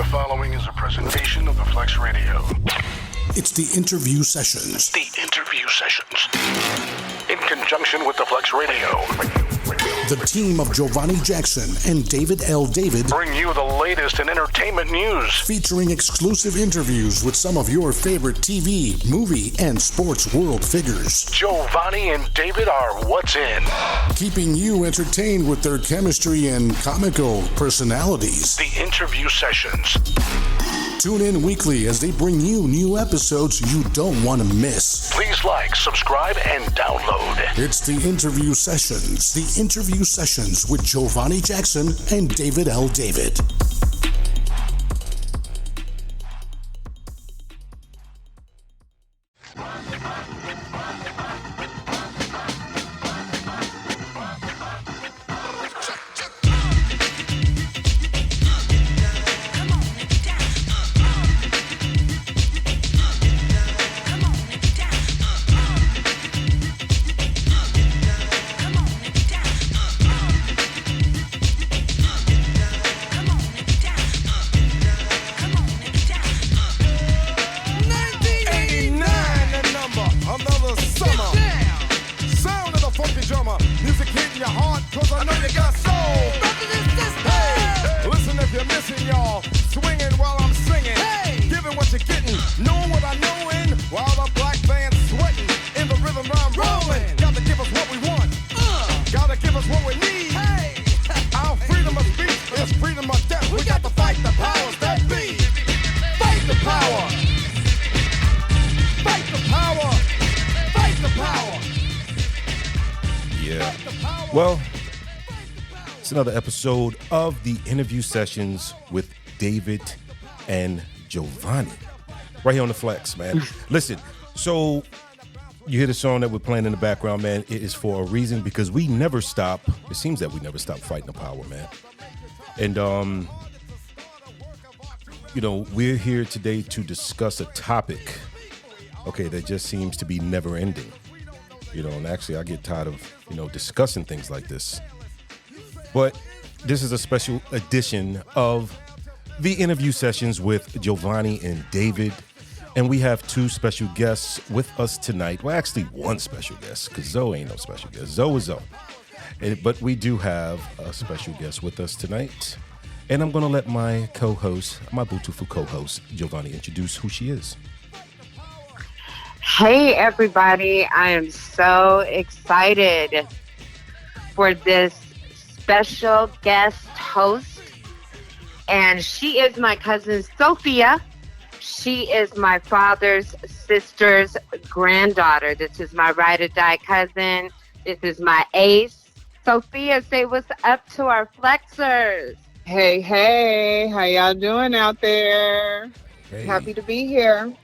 The following is a presentation of the Flex Radio. It's the interview sessions. The interview sessions. In conjunction with the Flex Radio. The team of Giovanni Jackson and David L. David bring you the latest in entertainment news. Featuring exclusive interviews with some of your favorite TV, movie, and sports world figures. Giovanni and David are what's in. Keeping you entertained with their chemistry and comical personalities. The interview sessions. Tune in weekly as they bring you new episodes you don't want to miss. Please like, subscribe, and download. It's the interview sessions. The interview sessions with Giovanni Jackson and David L. David. Another episode of the interview sessions with David and Giovanni right here on the Flex, man. Listen, so you hear the song that we're playing in the background, man. It is for a reason, because we never stop. It seems that we never stop fighting the power, man. And we're here today to discuss a topic, okay, that just seems to be never ending. And actually I get tired of discussing things like this. But this is a special edition of the interview sessions with Giovanni and David. And we have two special guests with us tonight. Well, actually one special guest, because Zoe ain't no special guest. Zoe is Zoe. But we do have a special guest with us tonight. And I'm going to let my co-host, my beautiful co-host, Giovanni, introduce who she is. Hey, everybody. I am so excited for this special guest host, and she is my cousin Sophia. She is my father's sister's granddaughter. This is my ride or die cousin. This is my ace. Sophia, say what's up to our flexers. Hey, how y'all doing out there? Hey. Happy to be here.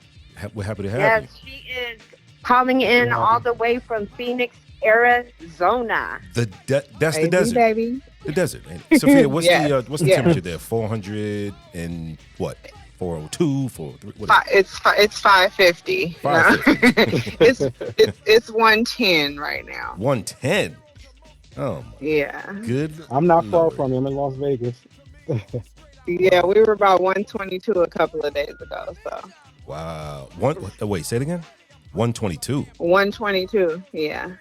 We're happy to have you. Yes, she is calling in all the way from Phoenix, Arizona. That's Hey, the desert. Baby. The desert. And Sophia, what's Yes, the yes. temperature there? 400 and what? 402, 403. What is It's 550. 550. It's 110 right now. 110. Oh, Yeah. good. I'm not far Lord. from you. I'm in Las Vegas. Yeah, we were about 122 a couple of days ago. So Wow. Wait, say it again. 122. 122. Yeah.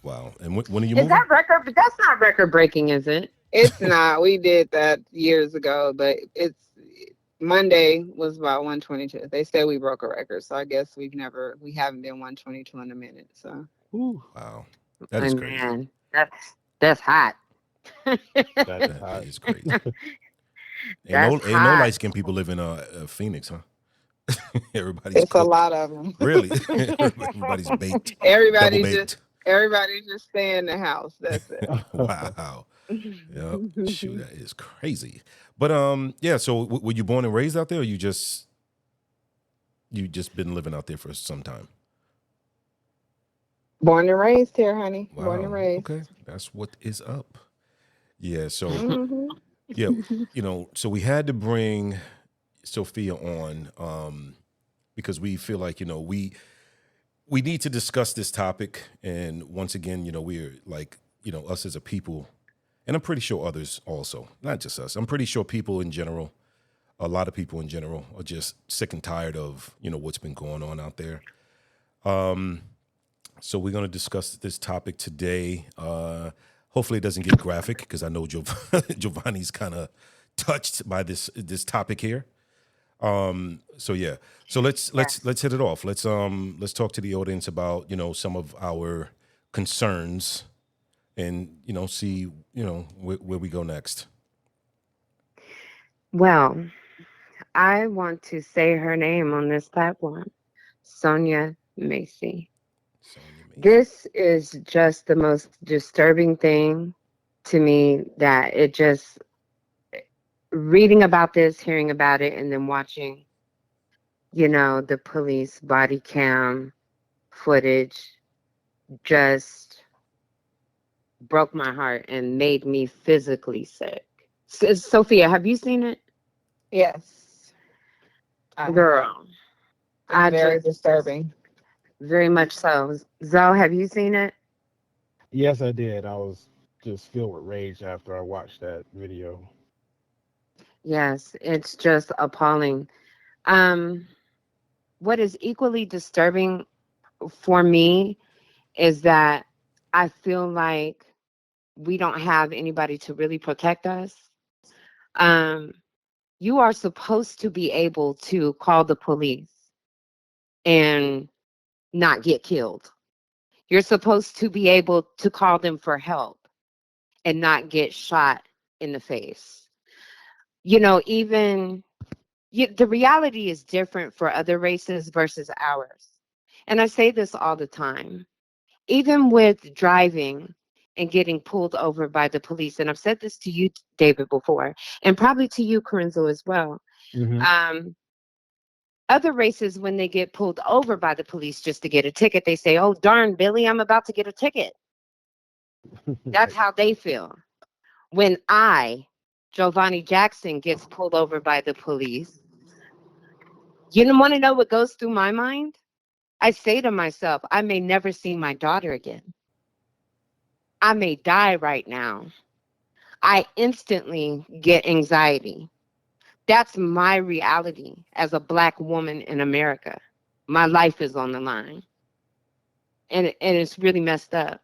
Wow. And when are you Is moving? that record? But that's not record breaking, is it? It's not. We did that years ago, but Monday was about 122. They said we broke a record, so I guess we haven't been 122 in a minute. So. Ooh, Wow. That is Oh, crazy. man, that's hot. That is crazy. Ain't That's no hot. light-skinned people live in Phoenix, huh? Everybody's It's a cooked. lot of them. Really? Everybody's baked. Everybody Double baked. just stay in the house. That's it. Wow. Yep. Shoot, that is crazy. But yeah. So were you born and raised out there, or you just been living out there for some time? Born and raised here, honey. Wow. Born and raised. Okay, that's what is up. Yeah. So Mhm. yeah, so we had to bring Sophia on because we feel like we need to discuss this topic, and once again, we're like us as a people, and I'm pretty sure others also, not just us. I'm pretty sure people in general a lot of people in general are just sick and tired of, what's been going on out there. So we're going to discuss this topic today. Hopefully it doesn't get graphic because I know Giovanni's kind of touched by this topic here. So let's hit it off. Let's talk to the audience about, some of our concerns and, see, where we go next. Well, I want to say her name on this platform, Sonya Massey. This is just the most disturbing thing to me, that it just, reading about this, hearing about it, and then watching, the police body cam footage just broke my heart and made me physically sick. Sophia, have you seen it? Yes. Girl. Very disturbing. Very much so. Zoe, have you seen it? Yes, I did. I was just filled with rage after I watched that video. Yes, it's just appalling. What is equally disturbing for me is that I feel like we don't have anybody to really protect us. You are supposed to be able to call the police and not get killed. You're supposed to be able to call them for help and not get shot in the face. The reality is different for other races versus ours. And I say this all the time. Even with driving and getting pulled over by the police, and I've said this to you, David, before, and probably to you, Corinzo, as well. Mm-hmm. Other races, when they get pulled over by the police just to get a ticket, they say, "Oh, darn, Billy, I'm about to get a ticket." That's how they feel. When Giovanni Jackson, gets pulled over by the police, you don't want to know what goes through my mind? I say to myself, I may never see my daughter again. I may die right now. I instantly get anxiety. That's my reality as a Black woman in America. My life is on the line. And it's really messed up.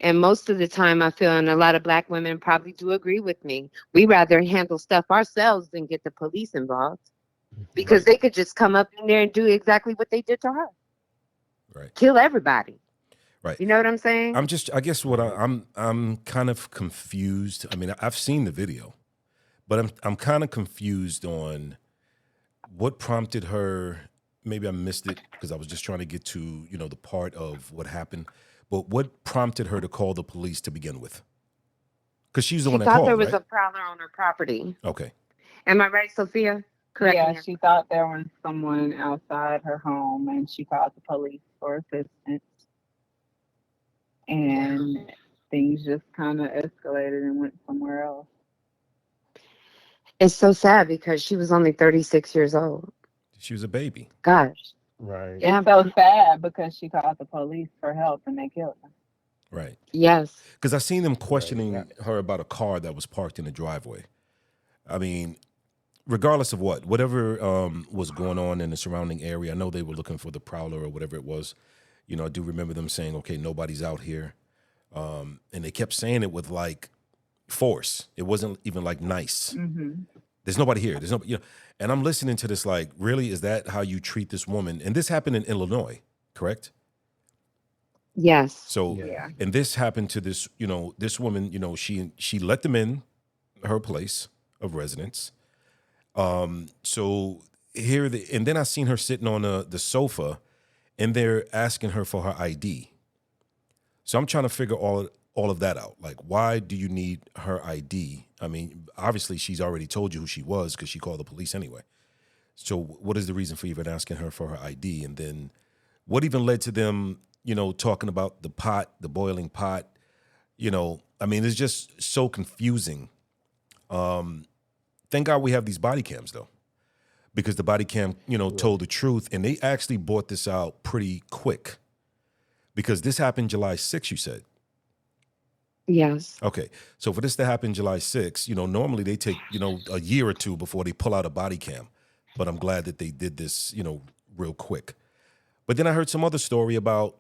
And most of the time I feel, and a lot of Black women probably do agree with me, we rather handle stuff ourselves than get the police involved. Because they could just come up in there and do exactly what they did to her. Right. Kill everybody. Right. You know what I'm saying? I guess what I'm kind of confused. I mean, I've seen the video, but I'm kind of confused on what prompted her. Maybe I missed it because I was just trying to get to, the part of what happened. But what prompted her to call the police to begin with? Because she's the one that called, She thought there was right? a prowler on her property. Okay. Am I right, Sophia? Correct. Yeah, she thought there was someone outside her home, and she called the police for assistance. And things just kind of escalated and went somewhere else. It's so sad because she was only 36 years old. She was a baby. Gosh. Right. It's so sad because she called the police for help and they killed her. Right. Yes. Because I seen them questioning her about a car that was parked in the driveway. I mean, regardless of whatever was going on in the surrounding area, I know they were looking for the prowler or whatever it was. I do remember them saying, okay, nobody's out here. And they kept saying it with like force. It wasn't even like nice. Mm-hmm. There's nobody here. There's nobody, and I'm listening to this like, really, is that how you treat this woman? And this happened in Illinois, correct? Yes. So, and this happened to this, this woman, she let them in her place of residence. So here, and then I seen her sitting on the sofa, and they're asking her for her ID. So I'm trying to figure all of that out. Like, why do you need her ID? I mean, obviously she's already told you who she was because she called the police anyway. So what is the reason for even asking her for her ID? And then what even led to them, talking about the boiling pot? I mean, it's just so confusing. Thank God we have these body cams though, because the body cam, told the truth, and they actually brought this out pretty quick because this happened July 6th, you said. Yes. Okay, so for this to happen July 6th, normally they take, a year or two before they pull out a body cam. But I'm glad that they did this, real quick. But then I heard some other story about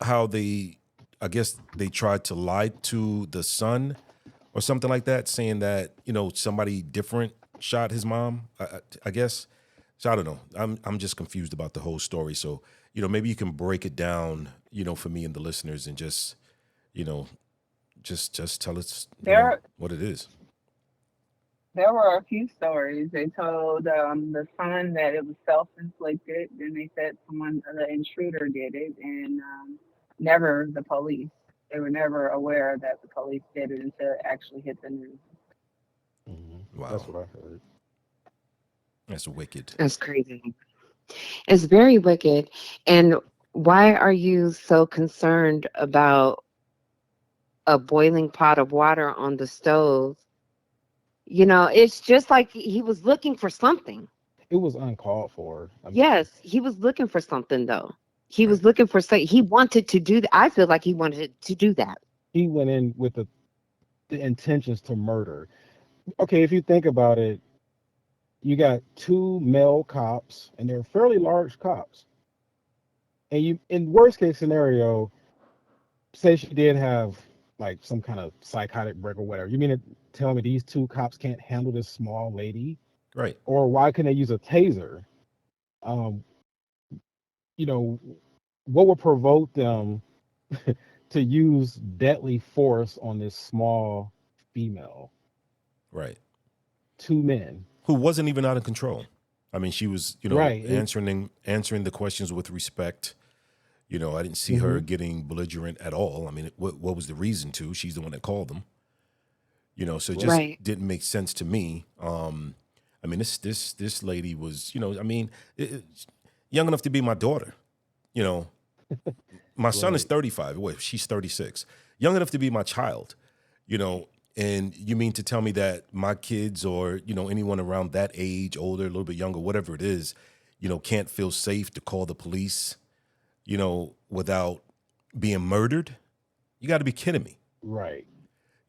how I guess they tried to lie to the son or something like that, saying that, somebody different shot his mom, I guess. So I don't know. I'm just confused about the whole story. So, maybe you can break it down, for me and the listeners and just, you know, just tell us, There what it is. there were a few stories. They told the son that it was self-inflicted. Then they said the intruder did it, and never the police. They were never aware that the police did it until it actually hit the news. That's Wow. what I heard. That's wicked. That's crazy. It's very wicked. And why are you so concerned about a boiling pot of water on the stove? It's just like he was looking for something. It was uncalled for. Yes, he was looking for something though. He Right. was looking for something. He wanted to do that. I feel like he wanted to do that. He went in with the intentions to murder. Okay, if you think about it, you got two male cops, and they're fairly large cops. And you, in worst case scenario, say she did have like some kind of psychotic break or whatever. You mean to tell me these two cops can't handle this small lady? Right. Or why couldn't they use a taser? Um, you know, what would provoke them to use deadly force on this small female? Right. Two men. Who wasn't even out of control. I mean, she was, Right. answering the questions with respect. I didn't see her getting belligerent at all. I mean, what was the reason to? She's the one that called them. So it just Right. didn't make sense to me. I mean, this lady was, young enough to be my daughter. You know, my son is Right. 35. Wait, she's 36. Young enough to be my child. And you mean to tell me that my kids or anyone around that age, older, a little bit younger, whatever it is, can't feel safe to call the police, without being murdered? You got to be kidding me. Right.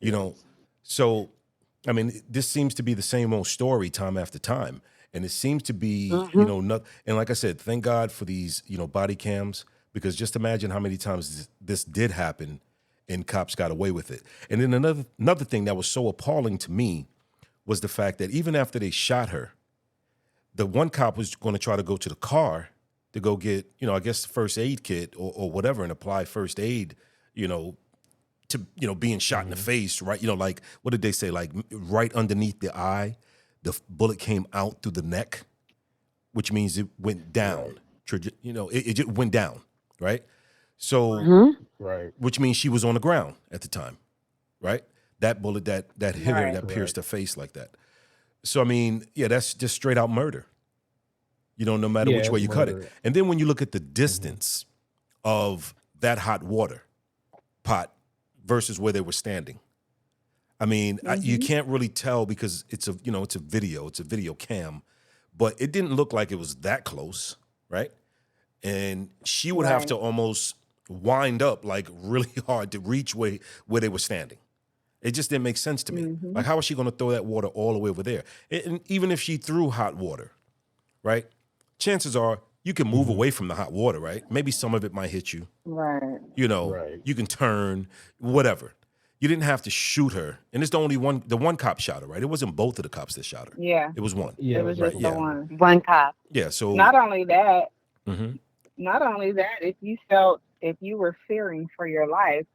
You know, so I mean, this seems to be the same old story time after time, and it seems to be, Hmm. not. And like I said, thank God for these, body cams, because just imagine how many times this did happen, and cops got away with it. And then another thing that was so appalling to me was the fact that even after they shot her, the one cop was going to try to go to the car to go get, I guess, the first aid kit or whatever and apply first aid, you know, to, being shot in the face, right? Like, what did they say? Like, right underneath the eye, the bullet came out through the neck, which means it went down. It just went down, right? So, Hmm. Right. which means she was on the ground at the time, right? That bullet that hit her, Right. that pierced Correct. her face like that. So, I mean, yeah, that's just straight out murder, no matter Yeah, which way it's you cut it. murder. And then when you look at the Hmm. distance of that hot water pot versus where they were standing, I mean, you Hmm. can't really tell because it's a video cam, but it didn't look like it was that close, right? And she would have Right. to almost wind up like really hard to reach where they were standing. It just didn't make sense to me. Hmm. Like, how is she going to throw that water all the way over there? And even if she threw hot water, right? Chances are you can move Hmm. away from the hot water, right? Maybe some of it might hit you. Right. Right. You can turn, whatever. You didn't have to shoot her. And it's the one cop shot her, right? It wasn't both of the cops that shot her. Yeah. It was one. Yeah, It it was was Right, just just the the yeah. one. one. One cop. Yeah, so Not only that, mhm, if you were fearing for your life,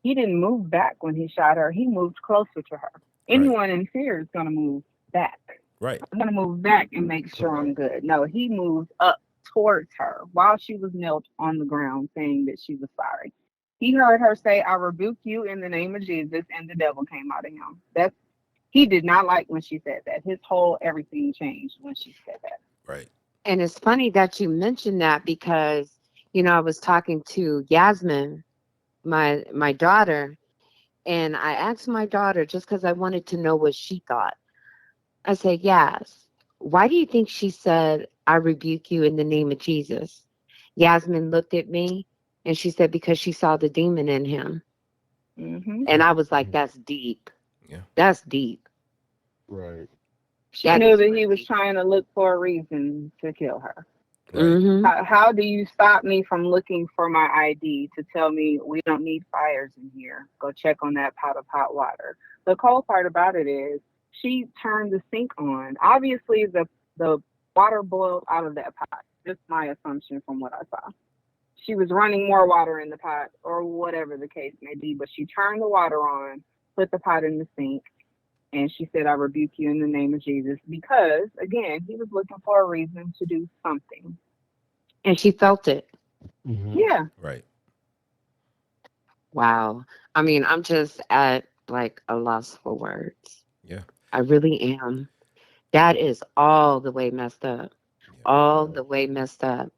he didn't move back when he shot her. He moved closer to her. right, Anyone in fear is gonna move back. right, I'm gonna move back and make sure I'm Correct. good. No, he moved up towards her while she was knelt on the ground saying that she was sorry. He heard her say, I rebuke you in the name of Jesus, and the devil came out of him. He did not like when she said that. His whole everything changed when she said that. right. And it's funny that you mentioned that because, I was talking to Yasmin, my daughter, and I asked my daughter just because I wanted to know what she thought. I said, Yas, why do you think she said, I rebuke you in the name of Jesus? Yasmin looked at me and she said, because she saw the demon in him. And I was like, that's deep. Yeah. That's deep. Right. She That knew is that he was really. trying to look for a reason to kill her. Right. Mm-hmm. How do you stop me from looking for my ID to tell me we don't need fires in here? Go check on that pot of hot water. The cold part about it is she turned the sink on. Obviously, the water boiled out of that pot. Just my assumption from what I saw. She was running more water in the pot or whatever the case may be, but she turned the water on, put the pot in the sink, and she said, I rebuke you in the name of Jesus because, again, he was looking for a reason to do something. And she felt it. Mm-hmm. Yeah. Right. Wow. I mean, I'm just at like a loss for words. Yeah. I really am. That is all the way messed up. Yeah. All the way messed up.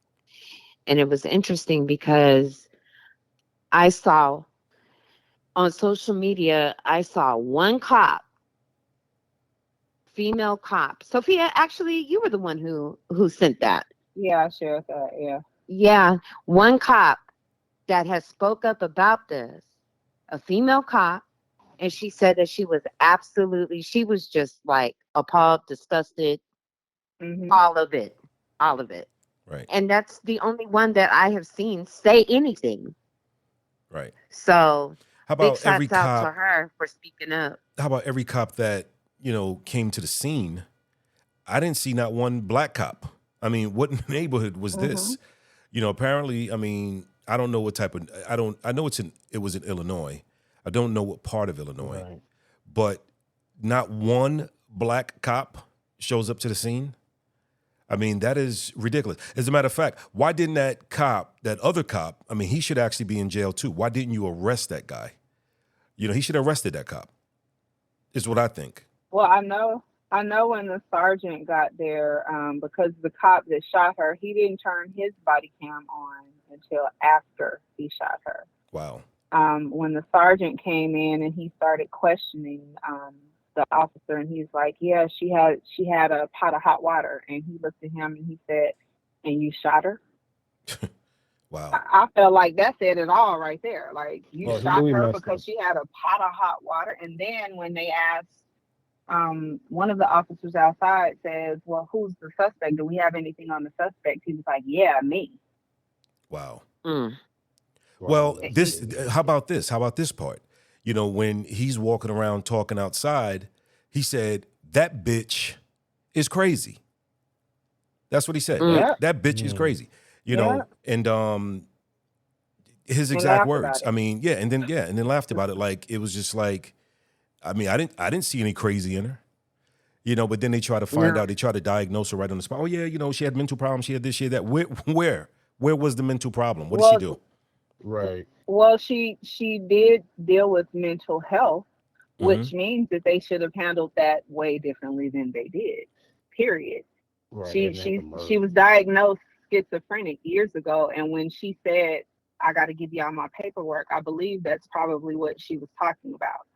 And it was interesting because I saw on social media, I saw one cop, female cop. Sophia, actually, you were the one who sent that. Yeah, I shared that. Yeah. Yeah, one cop that has spoke up about this, a female cop, and she said that she was just like appalled, disgusted, Hmm. all of it, all of it. Right. And that's the only one that I have seen say anything. Right. So How big about every shots out to cop? her for speaking up. How about every cop that came to the scene? I didn't see not one black cop. I mean, what neighborhood was Hmm. this? Apparently, I mean, I don't know what type of. I know it was in Illinois. I don't know what part of Illinois, Right. but not one black cop shows up to the scene. I mean, that is ridiculous. As a matter of fact, why didn't that other cop, I mean, he should actually be in jail too. Why didn't you arrest that guy? He should have arrested that cop, is what I think. Well, I know when the sergeant got there, because the cop that shot her, he didn't turn his body cam on until after he shot her. Wow. When the sergeant came in and he started questioning the officer, and he's like, "Yeah, she had a pot of hot water," and he looked at him and he said, "And you shot her?" Wow. I felt like that said it all right there. Like you Oh, he shot knew he her messed because up. she had a pot of hot water, and then when they asked, one of the officers outside says, "Well, who's the suspect? Do we have anything on the suspect?" He was like, "Yeah, me." Wow. Mm. Wow, Well, that's this, crazy. how about this? How about this part? When he's walking around talking outside, he said, that bitch is crazy. That's what he said. Mm. Yeah, That bitch is Mm. crazy. yeah, And his and exact laughed words. about I it. mean, and then laughed about it. Like it was just like, I mean, I didn't see any crazy in her. But then they try to find No. out, they try to diagnose her right on the spot. Oh yeah, she had mental problems, she had this, she had that. Where was the mental problem? What did she Well, do? Right. well, she did deal with mental health, Mm-hmm. which means that they should have handled that way differently than they did. Period. Right. They She didn't have to she murder. she was diagnosed schizophrenic years ago, and when she said, "I got to give y'all my paperwork," I believe that's probably what she was talking about.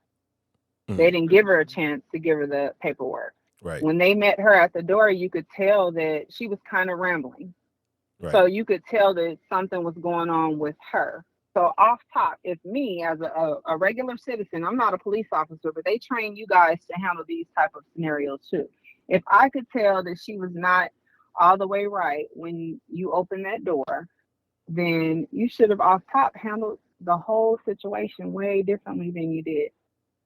They Mm. didn't give her a chance to give her the paperwork. Right, When they met her at the door, you could tell that she was kind of rambling. right, So you could tell that something was going on with her. So off top, if me as a regular citizen, I'm not a police officer, but they train you guys to handle these type of scenarios too. If I could tell that she was not all the way right when you open that door, then you should have off top handled the whole situation way differently than you did.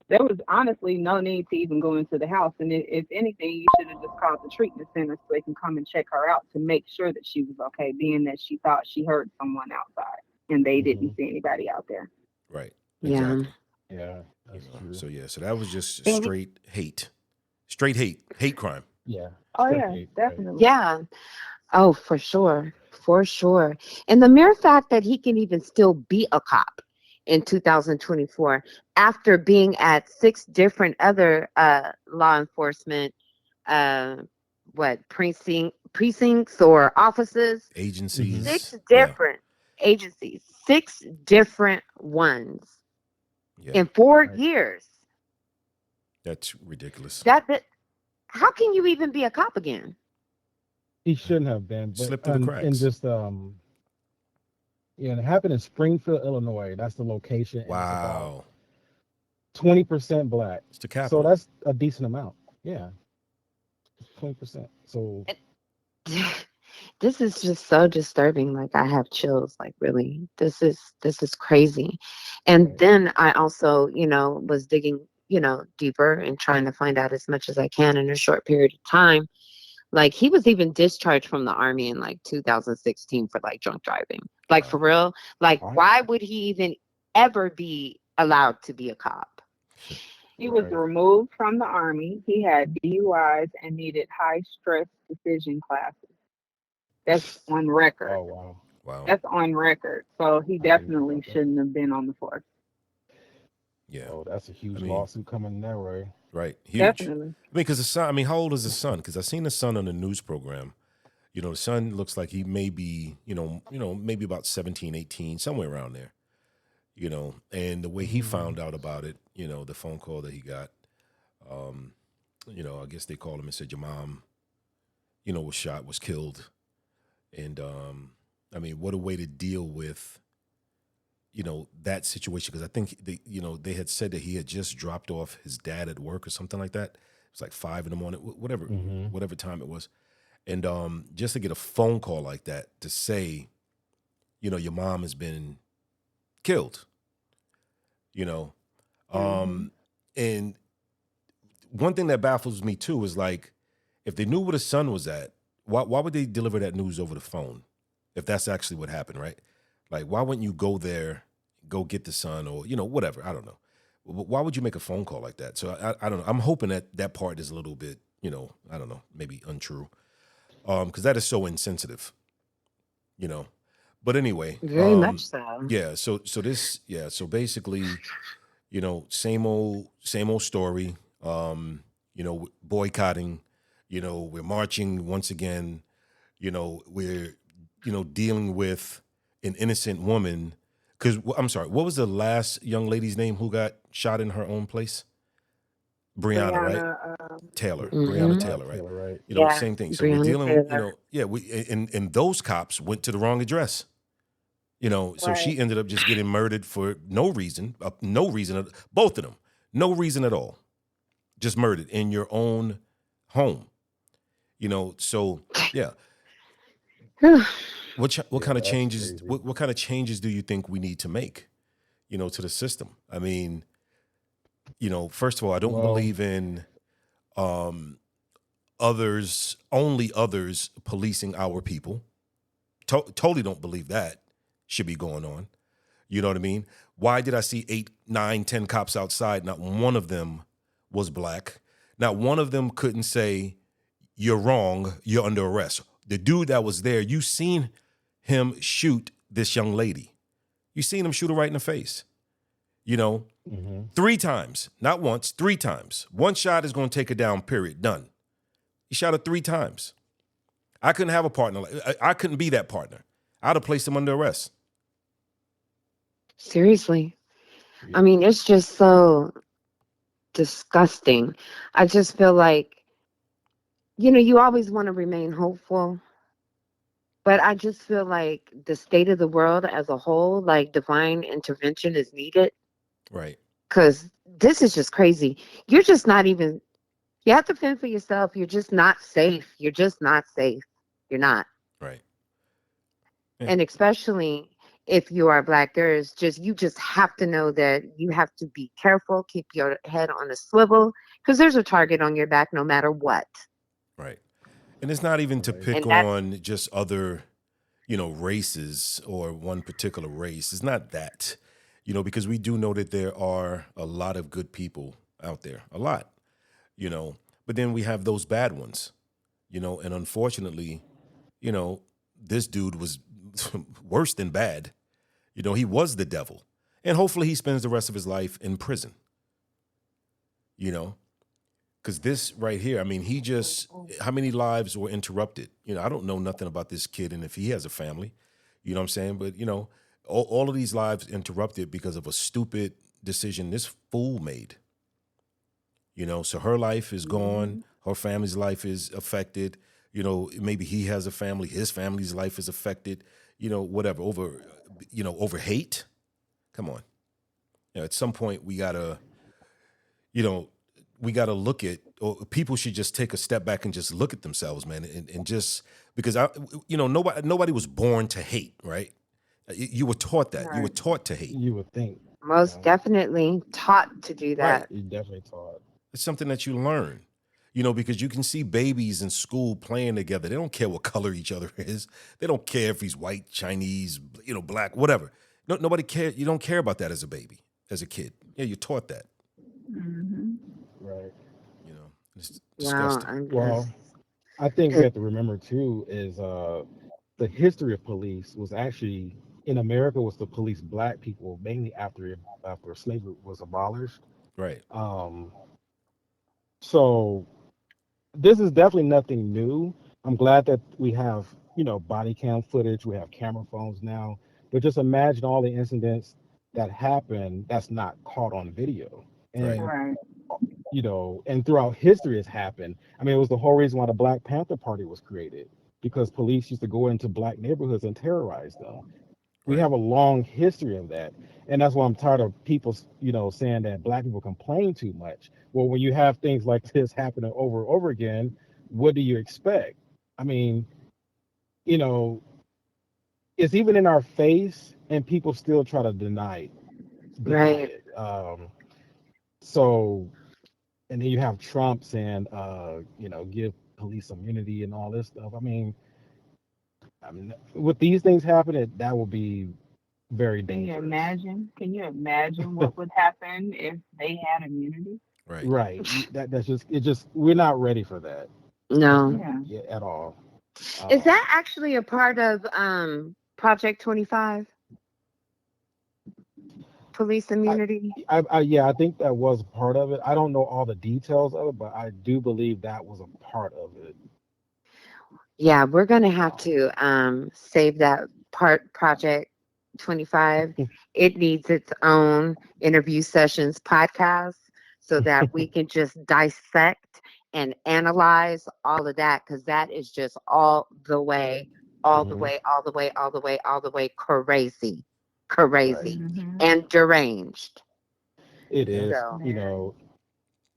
There was honestly no need to even go into the house. And if anything, you should have just called the treatment center so they can come and check her out to make sure that she was okay, being that she thought she heard someone outside and they Hmm. didn't see anybody out there. right. Yeah. Exactly. Yeah, that's true. So that was just And straight hate crime. Yeah. Oh, Straight yeah, hate. Right. definitely. yeah. Oh, for sure. For sure. And the mere fact that he can even still be a cop in 2024 after being at six different other law enforcement uh precincts or offices, Hmm. six Agencies. Yeah, different agencies, six different ones yeah. in 4 Right. years. That's ridiculous. That how can you even be a cop again? He shouldn't have been, but Slip through the and cracks. just yeah, and it happened in Springfield, Illinois. That's the location, and it's about Wow. 20% black. It's the So capital. that's a decent amount. Yeah, 20%. So This is just so disturbing. Like I have chills. Like really, this is crazy. And right. then I also, was digging, deeper and trying to find out as much as I can in a short period of time. Like he was even discharged from the army in like 2016 for like drunk driving. Like for Wow. real. Like I why would he even ever be allowed to be a cop? He was right. removed from the Army. He had DUIs and needed high stress decision classes. That's on record. Oh wow. Wow. That's on record. So he I didn't know definitely about that. shouldn't have been on the force. Yeah. Oh, that's a I huge mean, lawsuit coming that way. right. Huge. Definitely. I mean, because the son, I mean, how old is the son? Because I seen the son on the news program. The son looks like he may be, maybe about 17, 18, somewhere around there, and the way he Mm, found out about it, the phone call that he got, um, I guess they called him and said, your mom, was shot, was killed. And, I mean, what a way to deal with, that situation. Because I think they had said that he had just dropped off his dad at work or something like that. It was like 5 in the morning, whatever, mm-hmm. whatever time it was. And just to get a phone call like that to say, your mom has been killed, you know. Hmm. And one thing that baffles me too is like, if they knew where the son was at, why would they deliver that news over the phone? If that's actually what happened, right? Like, why wouldn't you go there, go get the son, or whatever? I don't know. Why would you make a phone call like that? So I don't know. I'm hoping that part is a little bit, I don't know, maybe untrue, because that is so insensitive, you know. But anyway, Very much so. yeah. So basically, same old story. Boycotting. We're marching once again. We're dealing with an innocent woman. Because I'm sorry, what was the last young lady's name who got shot in her own place? Breonna, right? Brianna, Taylor, Breonna Hmm. Taylor, right? Taylor, right? Yeah, Same thing. So we're Breonna dealing, Taylor. yeah, and those cops went to the wrong address. So right. she ended up just getting murdered for no reason, both of them, no reason at all, just murdered in your own home. So yeah, what Yeah, kind of that's changes? crazy. What kind of changes do you think we need to make? To the system. I mean, first of all, I don't Well, believe in um, only others policing our people. Totally don't believe that should be going on. You know what I mean? Why did I see 8, 9, 10 cops outside? Not one of them was black. Not one of them couldn't say, you're wrong, you're under arrest. The dude that was there, you seen him shoot this young lady. You seen him shoot her right in the face. You know, hmm 3 times, not once, 3 times. One shot is going to take her down, period, done. He shot her 3 times. I couldn't have a partner. I couldn't be that partner. I'd have placed him under arrest. Seriously. I yeah, mean, it's just so disgusting. I just feel like, you always want to remain hopeful, but I just feel like the state of the world as a whole, like divine intervention is needed Right, because this is just crazy. You're just not even, you have to fend for yourself. You're just not safe. You're just not safe. You're not. right. Yeah. And especially if you are black, you just have to know that you have to be careful, keep your head on a swivel because there's a target on your back no matter what. Right. And it's not even to right. pick And that's on just other, races or one particular race. It's not that, because we do know that there are a lot of good people out there, a lot, but then we have those bad ones, and unfortunately, you know, this dude was worse than bad. He was the devil. And hopefully he spends the rest of his life in prison, you know? Because this right here, I mean, how many lives were interrupted? I don't know nothing about this kid and if he has a family, you know what I'm saying? But, all of these lives interrupted because of a stupid decision this fool made, So her life is gone. Hmm. Her family's life is affected. Maybe he has a family. His family's life is affected, whatever, over hate. Come on. At some point we gotta, you know, we got to look at, or people should just take a step back and just look at themselves, man, and just because nobody was born to hate, right? You were taught that. You were Right. taught to hate. You would think. Most Yeah, definitely taught to do Right. that. you definitely taught. It's something that you learn. Because you can see babies in school playing together. They don't care what color each other is. They don't care if he's white, Chinese, black, whatever. Nobody cares. You don't care about that as a baby, as a kid. Yeah, you're taught that. Mm-hmm. Right. It's Wow, disgusting. I'm Well, just I think we have to remember too is the history of police was actually in America was to police black people mainly after slavery was abolished. Right. Um, so this is definitely nothing new. I'm glad that we have body cam footage. We have camera phones now. But just imagine all the incidents that happen that's not caught on video. Right. And Right. and throughout history has happened. I mean, it was the whole reason why the Black Panther Party was created because police used to go into black neighborhoods and terrorize them. We Right. have a long history of that, and that's why I'm tired of people, saying that black people complain too much. Well, when you have things like this happening over and over again, what do you expect? I mean, you know, it's even in our face, and people still try to deny right. it. So and then you have Trump saying, give police immunity and all this stuff. I mean, with these things happening, that will be very Can you dangerous. imagine? Can you imagine what would happen if they had immunity? Right. Right. That's just it. Just we're not ready for that No. Yeah. yet at all. Is that actually a part of Project 25? Police I, immunity? yeah, I think that was part of it. I don't know all the details of it, but I do believe that was a part of it. Yeah, we're gonna have to save that part Project 25. It needs its own interview sessions podcast so that we can just dissect and analyze all of that because that is just all the way, all the Hmm. way, all the way, all the way, all the way crazy, Right. crazy, Mm-hmm. and deranged. It Yeah. is, So Very.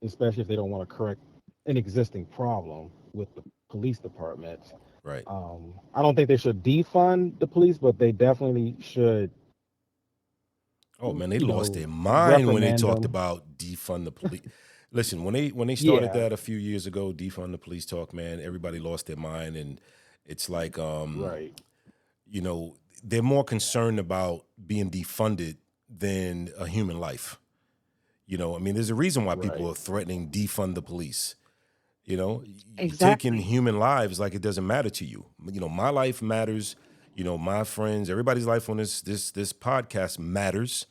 especially if they don't want to correct an existing problem with the police departments. Right. I don't think they should defund the police, but they definitely should, Oh man, they lost their mind when they reprimand talked them. about defund the police. Listen, when they started Yeah, that a few years ago, defund the police talk, man, everybody lost their mind, and it's like, right, you know, they're more concerned about being defunded than a human life. I mean, there's a reason why people right, are threatening defund the police. You're taking exactly. human lives like it doesn't matter to you. My life matters. My friends, everybody's life on this podcast matters.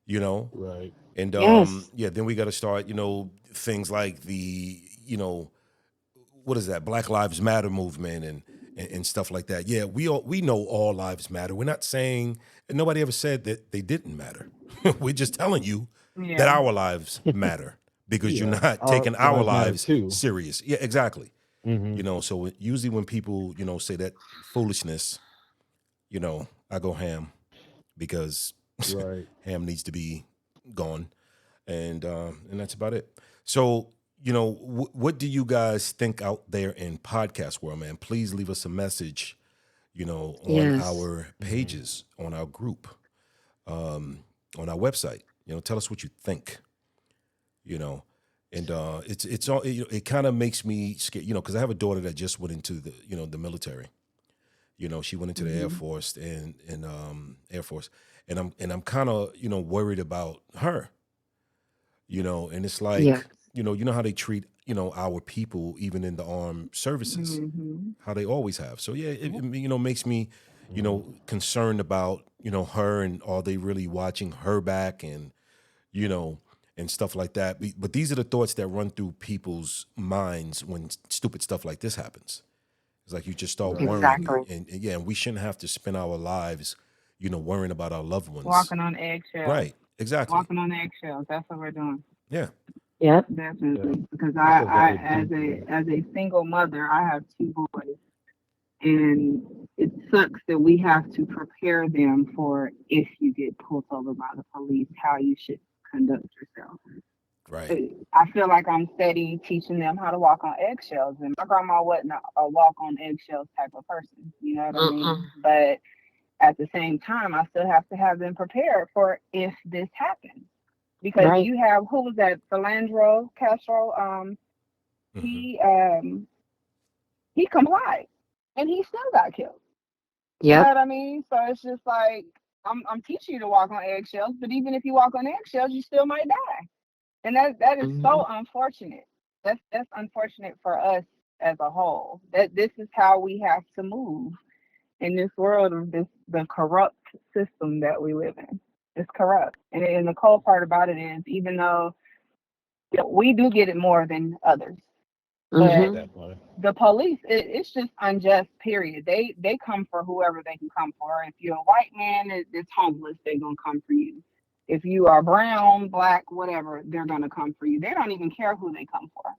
You know, right, and Yes. yeah, then we got to start. Things like the what is that Black Lives Matter movement and stuff like that. Yeah, we know all lives matter. We're not saying, and nobody ever said that they didn't matter. We're just telling you that Yeah. our lives matter because you're yeah. not Our taking our lives matter lives too. serious. Yeah, exactly. Hmm. So usually when people say that foolishness, I go ham because Right. ham needs to be gone, and that's about it. So what do you guys think out there in podcast world, man? Please leave us a message, on Yes. our Hmm. pages, on our group, on our website. Tell us what you think. You know, and it's all it kind of makes me scared. Because I have a daughter that just went into the military. She went into the Air Mm-hmm. Force and Air Force, and I'm kind of worried about her. And it's like, Yes. how they treat, our people, even in the armed services, Mm-hmm. how they always have. So yeah, makes me, Hmm. concerned about, her and are they really watching her back and, you know, and stuff like that. But these are the thoughts that run through people's minds when stupid stuff like this happens. It's like you just start Right. worrying Exactly. and yeah, and we shouldn't have to spend our lives, worrying about our loved ones. Walking on eggshells. Right. Exactly. Walking on eggshells. That's what we're doing. Yeah. Yep. Yeah. Definitely. Because That's I, a I very as deep a thing. as a single mother, I have two boys. And it sucks that we have to prepare them for if you get pulled over by the police, how you should conduct yourself. Right. I feel like I'm steady teaching them how to walk on eggshells. And my grandma wasn't a walk on eggshells type of person. You know what I Mm-mm. mean? But at the same time, I still have to have them prepared for if this happens. Because Right. you have, who was that? Philandro Castro. Hmm. He he complied, and he still got killed. You know Yep. what I mean? So it's just like I'm teaching you to walk on eggshells, but even if you walk on eggshells, you still might die. And that is Hmm. so unfortunate. That's unfortunate for us as a whole. That this is how we have to move in this world of the corrupt system that we live in. It's corrupt. And the cold part about it is even though we do get it more than others. But Hmm. Definitely. the police, it's just unjust, period. They come for whoever they can come for. If you're a white man that's homeless, they're gonna come for you. If you are brown, black, whatever, they're gonna come for you. They don't even care who they come for.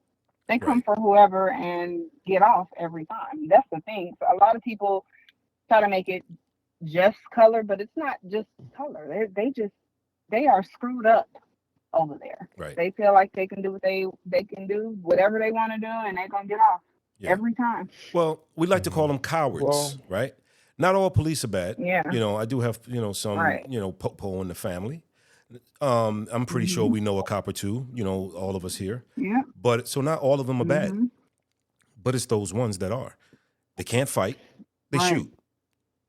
They come Right. for whoever and get off every time. That's the thing. So a lot of people try to make it just color, but it's not just color. They are screwed up over there. Right. They feel like they can do what they can do, whatever they want to do, and they're gonna get off Yeah. every time. Well, we like to call Hmm. them cowards, Well, right? Not all police are bad. Yeah, I do have, some, right. po in the family. I'm pretty sure Mhm. we know a cop or two, all of us here. Yeah. But so not all of them are bad, Mhm. but it's those ones that are. They can't fight, they Right. shoot.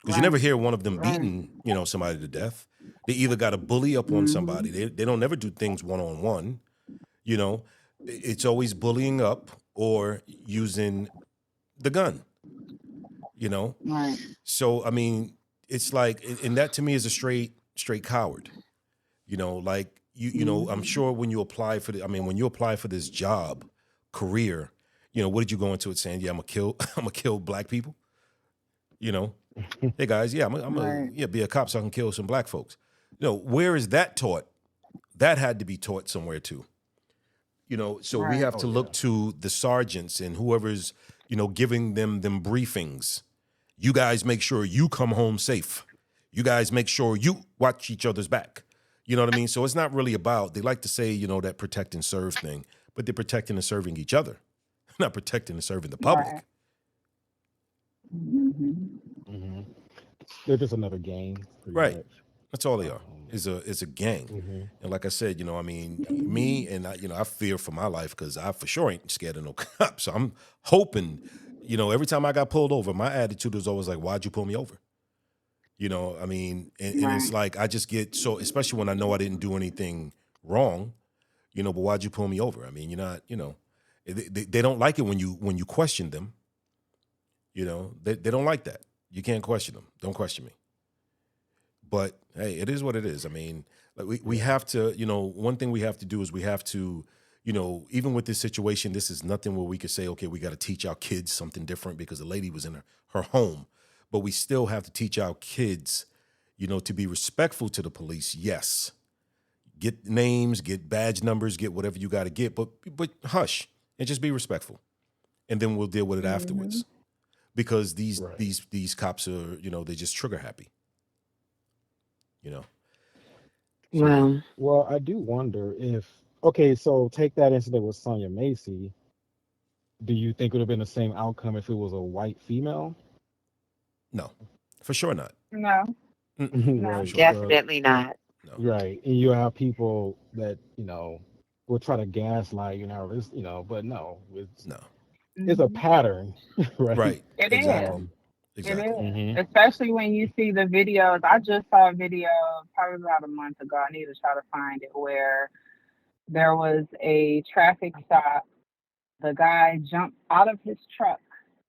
Because you never Right. hear one of them Right. beating, somebody to death. They either got a bully up on somebody. Mhm. They don't never do things one on one. You know, it's always bullying up or using the gun. You know, Right. so I mean, it's like, and that to me is a straight coward. Like I'm Mhm. sure when you apply for when you apply for this job, career, what did you go into it saying? Yeah, I'm gonna kill, I'm gonna kill black people. You know, hey guys, yeah, I'm a Right. yeah, be a cop so I can kill some black folks. Where is that taught? That had to be taught somewhere too. So we Right. have oh to yeah. look to the sergeants and whoever's, giving them briefings. You guys make sure you come home safe. You guys make sure you watch each other's back. You know what I mean? So it's not really about, they like to say, that protect and serve thing, but they're protecting and serving each other, not protecting and serving the Right. public. Mhm. Hmm. They're just another game, pretty Right. much. That's all they are. Um, Is a gang. hmm. And like I said, me Mhm. and I fear for my life because I for sure ain't scared of no cops. So I'm hoping, every time I got pulled over, my attitude was always like, why'd you pull me over? And it's Right. like I just get so, especially when I know I didn't do anything wrong, but why'd you pull me over? I mean, you're not, they don't like it when you question them. They don't like that. You can't question them. Don't question me. But hey, it is what it is. I mean, like we Yeah. have to, one thing we have to do is we have to, even with this situation, this is nothing where we could say, okay, we got to teach our kids something different because the lady was in her home. But we still have to teach our kids, to be respectful to the police. Yes. Get names, get badge numbers, get whatever you got to get, but hush and just be respectful. And then we'll deal with it Mhm. afterwards. Because Right. these cops are, they're just trigger happy, you know. So Well, Well, I do wonder if, okay, so take that incident with Sonya Massey. Do you think it would have been the same outcome if it was a white female? no, for sure not. No. Mm-mm, for No. Right. sure not. So, definitely not. No, right. And you have people that, will try to gaslight, but no, no. it's a Mhm. pattern, right? Right. It is. Exactly. Um, It Exactly. is. hmm. Especially when you see the videos. I just saw a video probably about a month ago. I need to try to find it where there was a traffic stop. The guy jumped out of his truck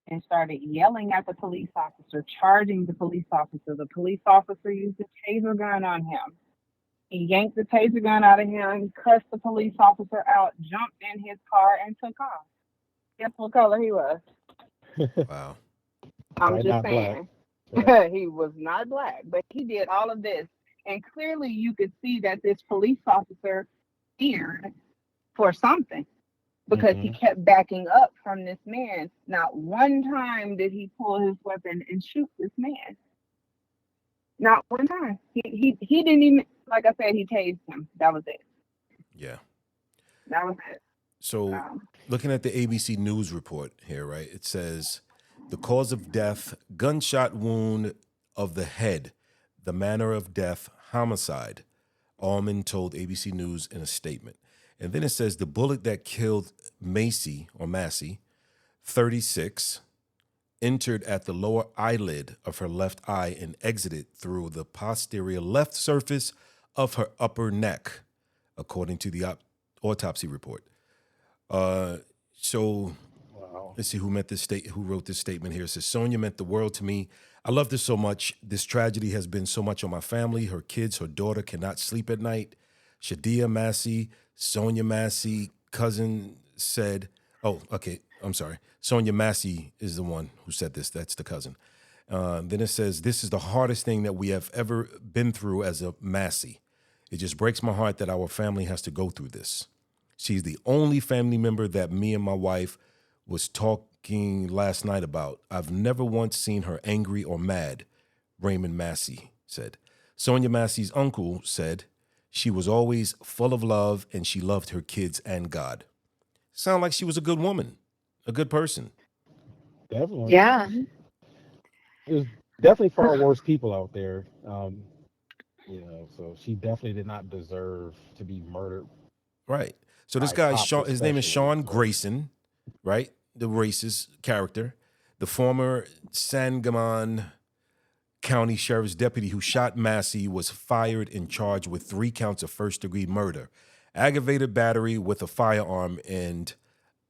and started yelling at the police officer, charging the police officer. The police officer used a taser gun on him. He yanked the taser gun out of him, cussed the police officer out, jumped in his car, and took off. Guess what color he was? Wow. I'm Probably just not black. saying. Right. He was not black, but he did all of this. And clearly you could see that this police officer feared for something because he Hmm. kept backing up from this man. Not one time did he pull his weapon and shoot this man. Not one time. He didn't even, like I said, he tased him. That was it. Yeah. That was it. So, looking at the ABC News report here, right? It says the cause of death, gunshot wound of the head, the manner of death, homicide. Allman told ABC News in a statement. And then it says the bullet that killed Massey, 36, entered at the lower eyelid of her left eye and exited through the posterior left surface of her upper neck, according to the autopsy report. So Wow. let's see who wrote this statement here. It says, Sonya meant the world to me. I loved her so much. This tragedy has been so much on my family. Her kids, her daughter cannot sleep at night. Shadia Massey, Sonya Massey, cousin said, oh, okay, I'm sorry. Sonya Massey is the one who said this. That's the cousin. Then it says, this is the hardest thing that we have ever been through as a Massey. It just breaks my heart that our family has to go through this. She's the only family member that me and my wife was talking last night about. I've never once seen her angry or mad, Raymond Massey said. Sonya Massey's uncle said she was always full of love and she loved her kids and God. Sound like she was a good woman, a good person. Definitely. Yeah. There's definitely far worse people out there. So she definitely did not deserve to be murdered. Right. So this By guy, cops his name is especially, Sean so. Grayson, right? The racist character, the former Sangamon County Sheriff's deputy who shot Massey was fired and charged with 3 counts of first-degree murder, aggravated battery with a firearm, and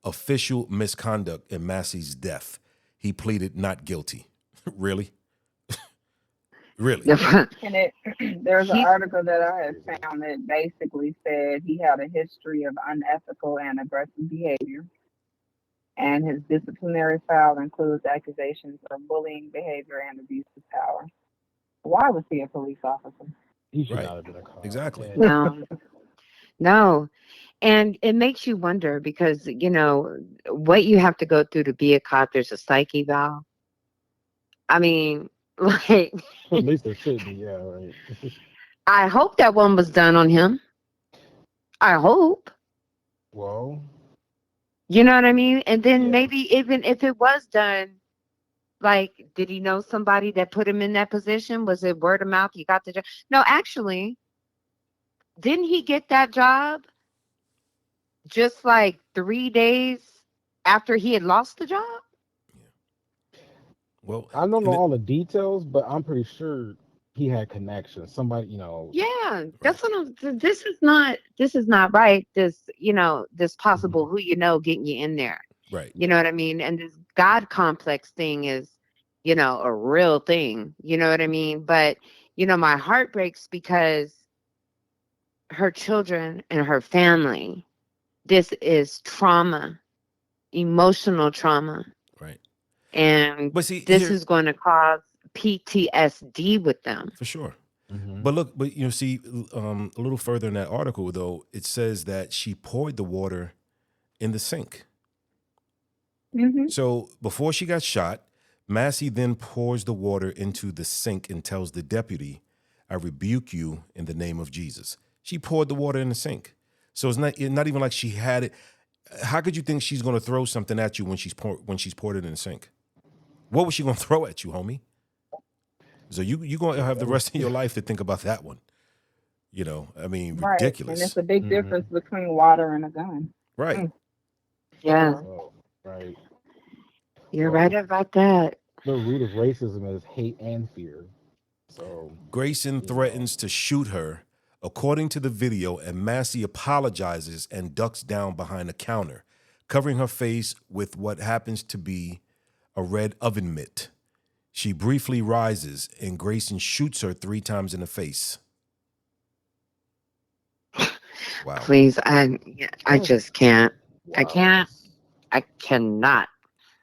official misconduct in Massey's death. He pleaded not guilty. Really? Really? And there's an He- article that I had found that basically said he had a history of unethical and aggressive behavior, and his disciplinary file includes accusations of bullying behavior and abuse of power. Why was he a police officer? He should Right. not have been a cop. Exactly. And No. And it makes you wonder because, what you have to go through to be a cop, there's a psych eval. I mean, like, at least there should be, yeah, right. I hope that one was done on him. I hope. Well, You know what I mean? And then yeah. maybe even if it was done, like, did he know somebody that put him in that position? Was it word of mouth? You got the job? No, actually, didn't he get that job just like 3 days after he had lost the job? Well, I don't know and all the details, but I'm pretty sure he had connections. Somebody, Yeah, that's what this is not right. This possible who getting you in there. right. You know what I mean? And this God complex thing is, a real thing. You know what I mean? But, my heart breaks because her children and her family, this is trauma, emotional trauma. Right. And But see, this here, is going to cause PTSD with them. for sure. Mhm. But look, see, a little further in that article, though, it says that she poured the water in the sink. Mm-hmm. So before she got shot, Massey then pours the water into the sink and tells the deputy, I rebuke you in the name of Jesus. She poured the water in the sink. So it's not even like she had it. How could you think she's going to throw something at you when she's poured it in the sink? What was she going to throw at you, homie? So you're going to have the rest of your life to think about that one. I mean, Right. ridiculous. And it's a big difference between water and a gun. Right. Yeah, Oh, right. you're right about that. The root of racism is hate and fear. So Grayson threatens to shoot her, according to the video, and Massey apologizes and ducks down behind a counter, covering her face with what happens to be a red oven mitt. She briefly rises, and Grayson shoots her 3 times in the face. Wow. Please, I just can't. I wow. can't. I cannot.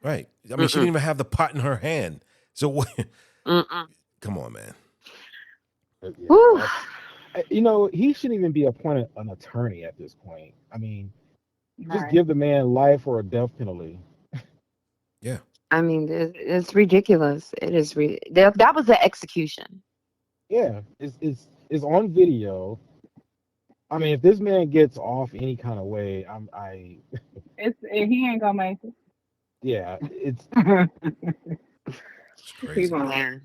Right. I mean, she didn't even have the pot in her hand. So what? Mm-mm. Come on, man. Yeah, Whew. He shouldn't even be appointed an attorney at this point. I mean, just Right. give the man life or a death penalty. Yeah. I mean, it's ridiculous. It is. That was the execution. Yeah, it's on video. I mean, if this man gets off any kind of way, He ain't gonna make yeah, it's it. It's He's crazy. gonna, Yeah.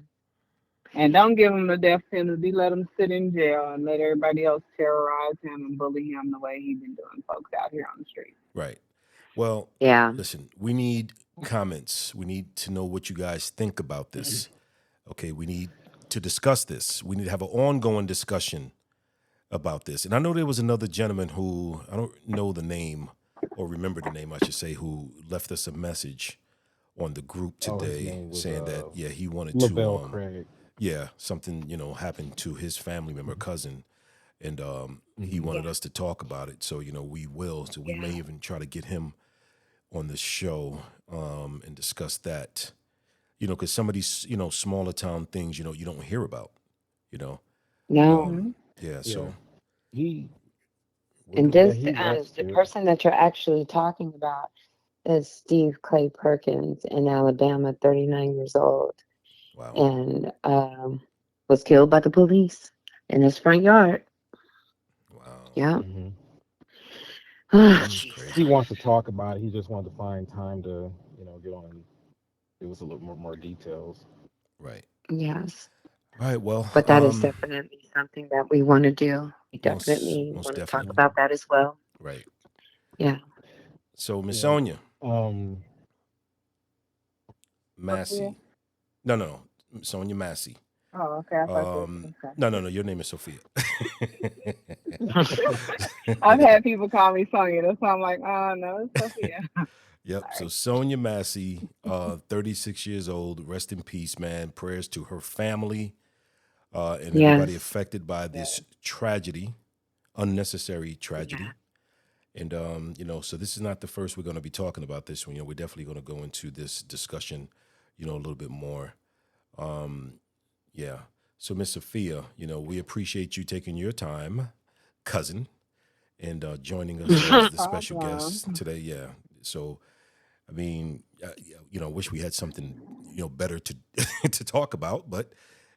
and don't give him the death penalty. Let him sit in jail and let everybody else terrorize him and bully him the way he's been doing folks out here on the street. Right. Well, Yeah. listen, we need comments. We need to know what you guys think about this. Okay, we need to discuss this. We need to have an ongoing discussion about this. And I know there was another gentleman who, I don't know the name or remember the name, I should say, who left us a message on the group his today name was, saying that, yeah, he wanted LaBelle to, Craig. yeah, something, happened to his family member, cousin. And he wanted us to talk about it. So, we will. So we may even try to get him on the show and discuss that, because some of these, smaller town things, you don't hear about, No. Yeah, so. He And yeah, this, he the rested. person that you're actually talking about is Steve Clay Perkins in Alabama, 39 years old, Wow. and was killed by the police in his front yard. Wow. Yeah. Mhm. That's He crazy. wants to talk about it. He just wanted to find time to, get on and give us a little more details. Right. Yes. All right. Well, But that is definitely something that we want to do. We most definitely want to talk definitely. about that as well. Right. Yeah. So, Miss Yeah. Sonya Um, Massey. No. Sonya Massey. Oh, okay. I thought okay. No. Your name is Sophia. I've had people call me Sonya. That's why I'm like, oh no, it's Sophia. Yep. So Sonya Massey, 36 years old. Rest in peace, man. Prayers to her family and everybody Yes. affected by this tragedy, unnecessary tragedy. Yeah. And so this is not the first we're going to be talking about this one. We're definitely going to go into this discussion, a little bit more. Yeah. So Miss Sophia, we appreciate you taking your time, cousin, and joining us as the special guest today. Yeah. So, I mean, wish we had something, better to to talk about, but,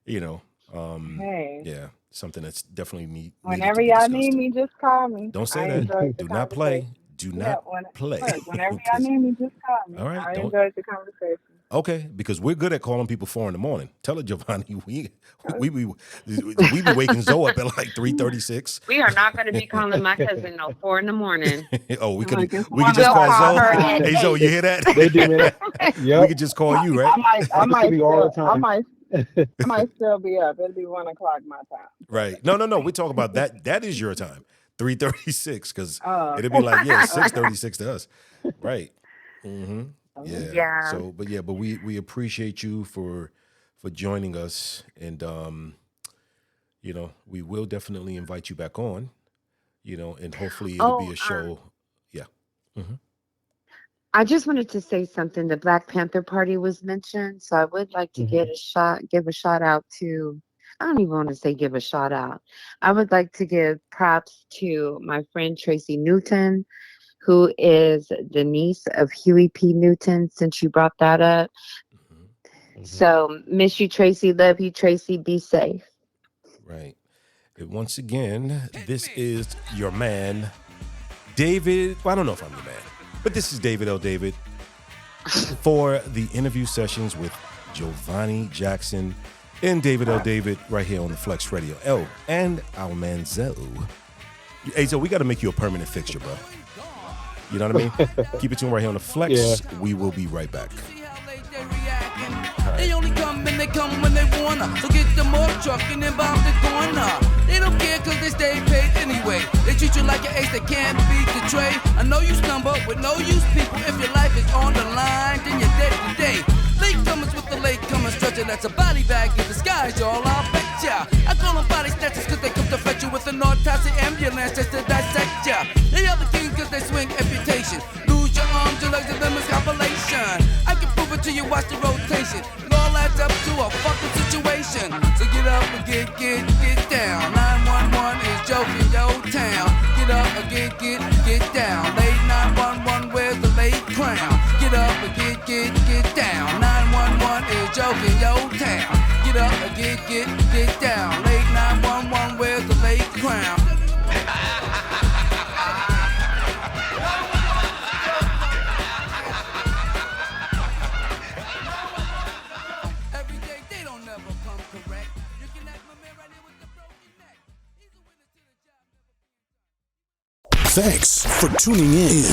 Hey, yeah, something that's definitely needed whenever to be y'all discussed. need me, just call me. Don't say I that. enjoyed the Do not play. conversation. Do Yeah, not play. look, whenever y'all 'Cause- need me, just call me. All right, I don't- enjoyed the conversation. Okay, because we're good at calling people 4 a.m. Tell it, Giovanni. We be waking Zoe up at like 3:36. We are not going to be calling my cousin no 4 in the morning. Oh, we Like, could it's just call We'll call Zoe. her at Hey, Zoe, you hear that? they do that. We Yep. could just call you, right? I might be all the still, I time. might still be up. It'll be 1 o'clock my time. Right. No. We're talking about that. That is your time, 3:36, because Oh, it'll be like 6:36 to us, right? Mm-hmm. Yeah. Yeah. So, but we appreciate you for joining us, and we will definitely invite you back on, and hopefully it'll be a show. Yeah. Mm-hmm. I just wanted to say something. The Black Panther Party was mentioned, so I would like to give a shout out to. I don't even want to say give a shout out. I would like to give props to my friend Tracy Newton, who is the niece of Huey P. Newton, since you brought that up. Mm-hmm. So, miss you, Tracy. Love you, Tracy. Be safe. Right. And once again, this is your man, David. Well, I don't know if I'm your man, but this is David L. David for the interview sessions with Giovanni Jackson and David L. David right here on the Flex Radio. Oh, and our man Zoe. Hey, Zoe, we got to make you a permanent fixture, bro. You know what I mean? Keep it tuned right here on the Flex. Yeah. We will be right back. They only come and they come when they wanna. So get them off truck and then bomb the corner. They don't care cause they stay paid anyway. They treat you like an ace that can't beat the trade. I know you stumble with no use people. If your life is on the line, then you're dead today. Latecomers with the latecomer stretcher. That's a body bag in disguise, y'all. I'll bet ya. I call them body snatchers cause they come to fetch you with an autopsy ambulance just to dissect ya. They are the kings cause they swing amputation. Lose your arms, your legs, and limbs compilation. I can prove it to you, watch the rotation. It all adds up to a fucking situation. So get up and get down. 911 is joking, yo town. Get up and get down. Late 911, where's the late crown? Get up and get down. 911 is joking, yo town. Get up and get down. Late 911, where's the late crown? Thanks for tuning in.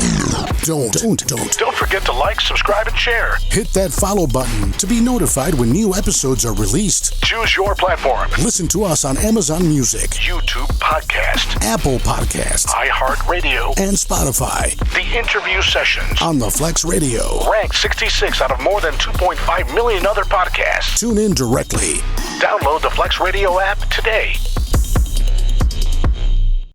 Don't Don't forget to like, subscribe, and share. hit that follow button to be notified when new episodes are released. Choose your platform. Listen to us on Amazon Music, YouTube Podcast, Apple Podcasts, iHeartRadio, and Spotify The Interview Sessions. on the Flex Radio. Ranked 66 out of more than 2.5 million other podcasts. Tune in directly. Download the Flex Radio app today.